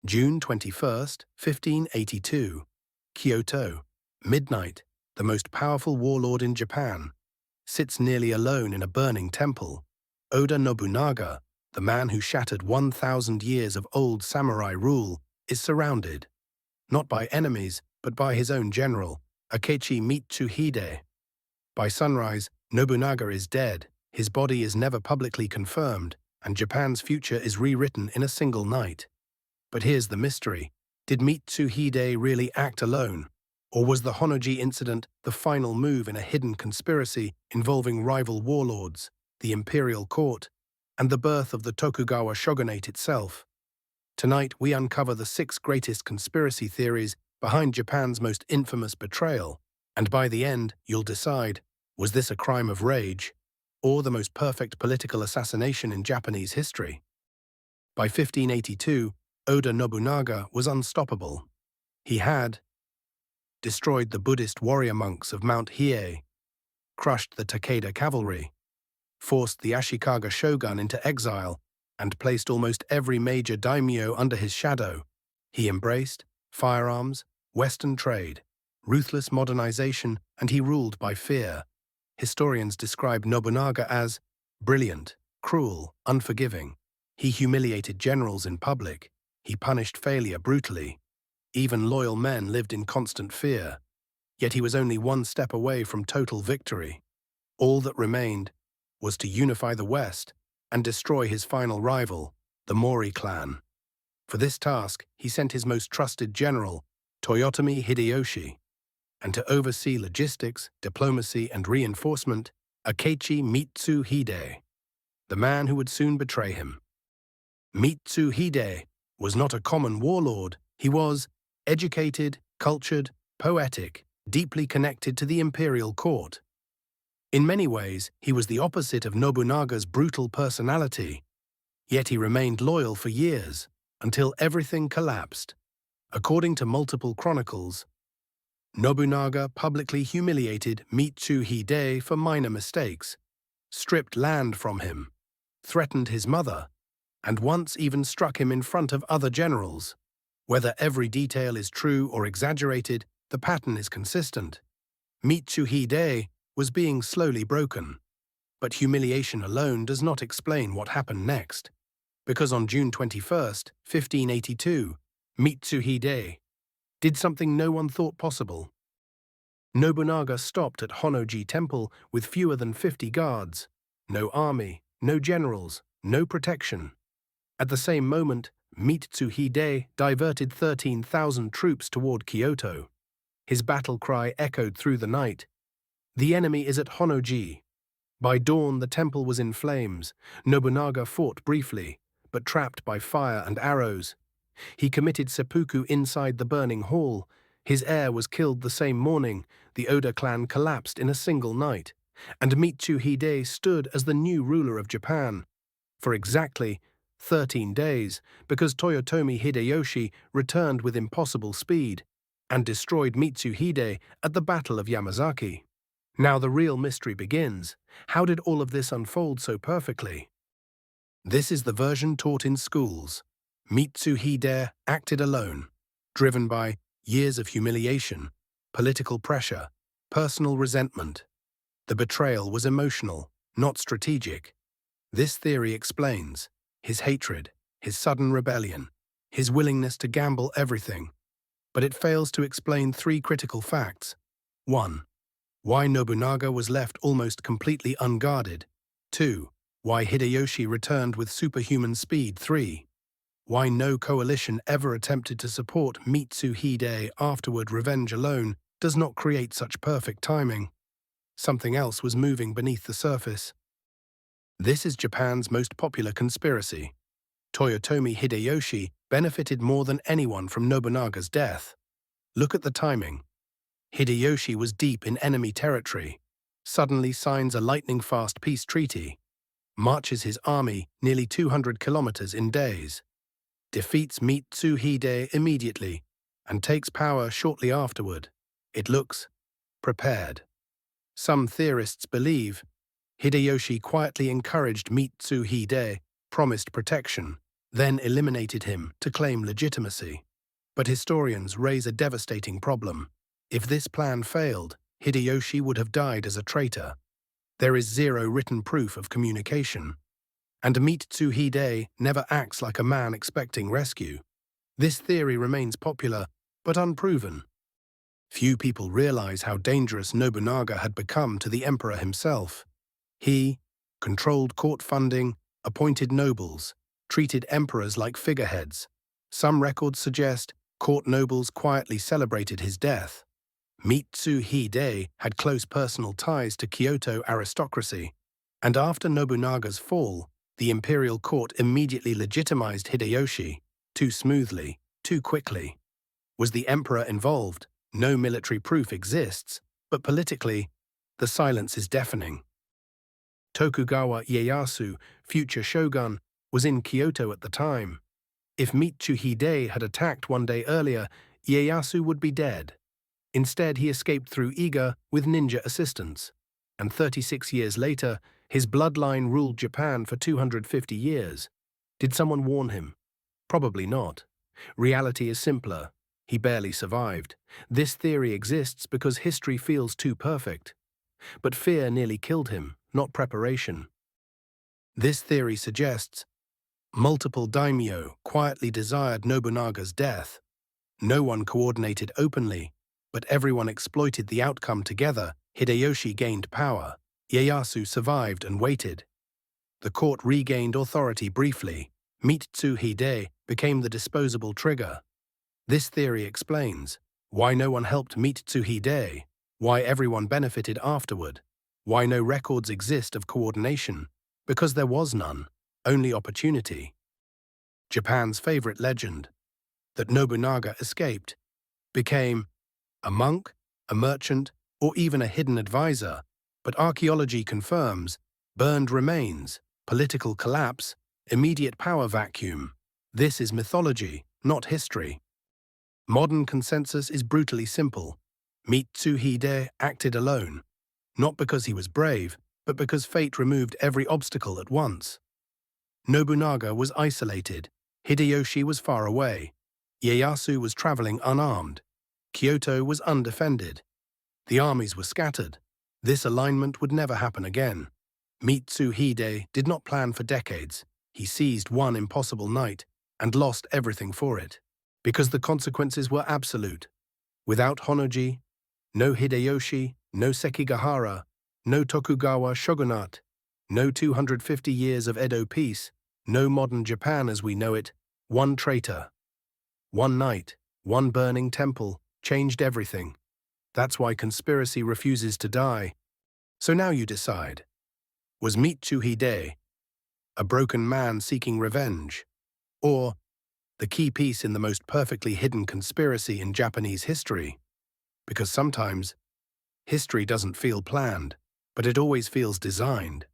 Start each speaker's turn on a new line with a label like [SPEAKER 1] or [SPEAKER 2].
[SPEAKER 1] June 21, 1582. Kyoto. Midnight. The most powerful warlord in Japan sits nearly alone in a burning temple. Oda Nobunaga, the man who shattered 1,000 years of old samurai rule, is surrounded, not by enemies, but by his own general, Akechi Mitsuhide. By sunrise, Nobunaga is dead, his body is never publicly confirmed, and Japan's future is rewritten in a single night. But here's the mystery. Did Mitsuhide really act alone? Or was the Honnō-ji Incident the final move in a hidden conspiracy involving rival warlords, the Imperial Court, and the birth of the Tokugawa shogunate itself? Tonight, we uncover the 6 greatest conspiracy theories behind Japan's most infamous betrayal, and by the end, you'll decide, was this a crime of rage, or the most perfect political assassination in Japanese history? By 1582, Oda Nobunaga was unstoppable. He had destroyed the Buddhist warrior monks of Mount Hiei, crushed the Takeda cavalry, forced the Ashikaga shogun into exile, and placed almost every major daimyo under his shadow. He embraced firearms, Western trade, ruthless modernization, and he ruled by fear. Historians describe Nobunaga as brilliant, cruel, unforgiving. He humiliated generals in public. He punished failure brutally. Even loyal men lived in constant fear. Yet he was only one step away from total victory. All that remained was to unify the West and destroy his final rival, the Mori clan. For this task, he sent his most trusted general, Toyotomi Hideyoshi, and to oversee logistics, diplomacy, and reinforcement, Akechi Mitsuhide, the man who would soon betray him. Mitsuhide was not a common warlord. He was educated, cultured, poetic, deeply connected to the Imperial Court. In many ways, he was the opposite of Nobunaga's brutal personality, yet he remained loyal for years, until everything collapsed. According to multiple chronicles, Nobunaga publicly humiliated Mitsuhide for minor mistakes, stripped land from him, threatened his mother, and once even struck him in front of other generals. Whether every detail is true or exaggerated, the pattern is consistent. Mitsuhide was being slowly broken. But humiliation alone does not explain what happened next, because on June 21, 1582, Mitsuhide did something no one thought possible. Nobunaga stopped at Honnō-ji Temple with fewer than 50 guards, no army, no generals, no protection. At the same moment, Mitsuhide diverted 13,000 troops toward Kyoto. His battle cry echoed through the night. The enemy is at Honnō-ji. By dawn, the temple was in flames. Nobunaga fought briefly, but trapped by fire and arrows. He committed seppuku inside the burning hall. His heir was killed the same morning. The Oda clan collapsed in a single night, and Mitsuhide stood as the new ruler of Japan for exactly 13 days, because Toyotomi Hideyoshi returned with impossible speed and destroyed Mitsuhide at the Battle of Yamazaki. Now the real mystery begins. How did all of this unfold so perfectly? This is the version taught in schools. Mitsuhide acted alone, driven by years of humiliation, political pressure, personal resentment. The betrayal was emotional, not strategic. This theory explains his hatred, his sudden rebellion, his willingness to gamble everything. But it fails to explain 3 critical facts. 1. Why Nobunaga was left almost completely unguarded. 2. Why Hideyoshi returned with superhuman speed. 3. Why no coalition ever attempted to support Mitsuhide afterward. Revenge alone does not create such perfect timing. Something else was moving beneath the surface. This is Japan's most popular conspiracy. Toyotomi Hideyoshi benefited more than anyone from Nobunaga's death. Look at the timing. Hideyoshi was deep in enemy territory, suddenly signs a lightning-fast peace treaty, marches his army nearly 200 kilometers in days, defeats Mitsuhide immediately, and takes power shortly afterward. It looks prepared. Some theorists believe Hideyoshi quietly encouraged Mitsuhide, promised protection, then eliminated him to claim legitimacy. But historians raise a devastating problem. If this plan failed, Hideyoshi would have died as a traitor. There is zero written proof of communication, and Mitsuhide never acts like a man expecting rescue. This theory remains popular, but unproven. Few people realize how dangerous Nobunaga had become to the emperor himself. He controlled court funding, appointed nobles, treated emperors like figureheads. Some records suggest court nobles quietly celebrated his death. Mitsuhide had close personal ties to Kyoto aristocracy, and after Nobunaga's fall, the Imperial Court immediately legitimized Hideyoshi, too smoothly, too quickly. Was the emperor involved? No military proof exists, but politically, the silence is deafening. Tokugawa Ieyasu, future shogun, was in Kyoto at the time. If Mitsuhide had attacked one day earlier, Ieyasu would be dead. Instead, he escaped through Iga with ninja assistance. And 36 years later, his bloodline ruled Japan for 250 years. Did someone warn him? Probably not. Reality is simpler. He barely survived. This theory exists because history feels too perfect. But fear nearly killed him, not preparation. This theory suggests multiple daimyo quietly desired Nobunaga's death. No one coordinated openly, but everyone exploited the outcome together. Hideyoshi gained power. Ieyasu survived and waited. The court regained authority briefly. Mitsuhide became the disposable trigger. This theory explains why no one helped Mitsuhide, why everyone benefited afterward, why no records exist of coordination, because there was none, only opportunity. Japan's favorite legend, that Nobunaga escaped, became a monk, a merchant, or even a hidden advisor, but archaeology confirms burned remains, political collapse, immediate power vacuum. This is mythology, not history. Modern consensus is brutally simple. Mitsuhide acted alone, not because he was brave, but because fate removed every obstacle at once. Nobunaga was isolated. Hideyoshi was far away. Ieyasu was traveling unarmed. Kyoto was undefended. The armies were scattered. This alignment would never happen again. Mitsuhide did not plan for decades. He seized one impossible night and lost everything for it, because the consequences were absolute. Without Honnō-ji, no Hideyoshi, no Sekigahara, no Tokugawa shogunate, no 250 years of Edo peace, no modern Japan as we know it. One traitor, one night, one burning temple changed everything. That's why conspiracy refuses to die. So now you decide. Was Mitsuhide a broken man seeking revenge, or the key piece in the most perfectly hidden conspiracy in Japanese history? Because sometimes history doesn't feel planned, but it always feels designed.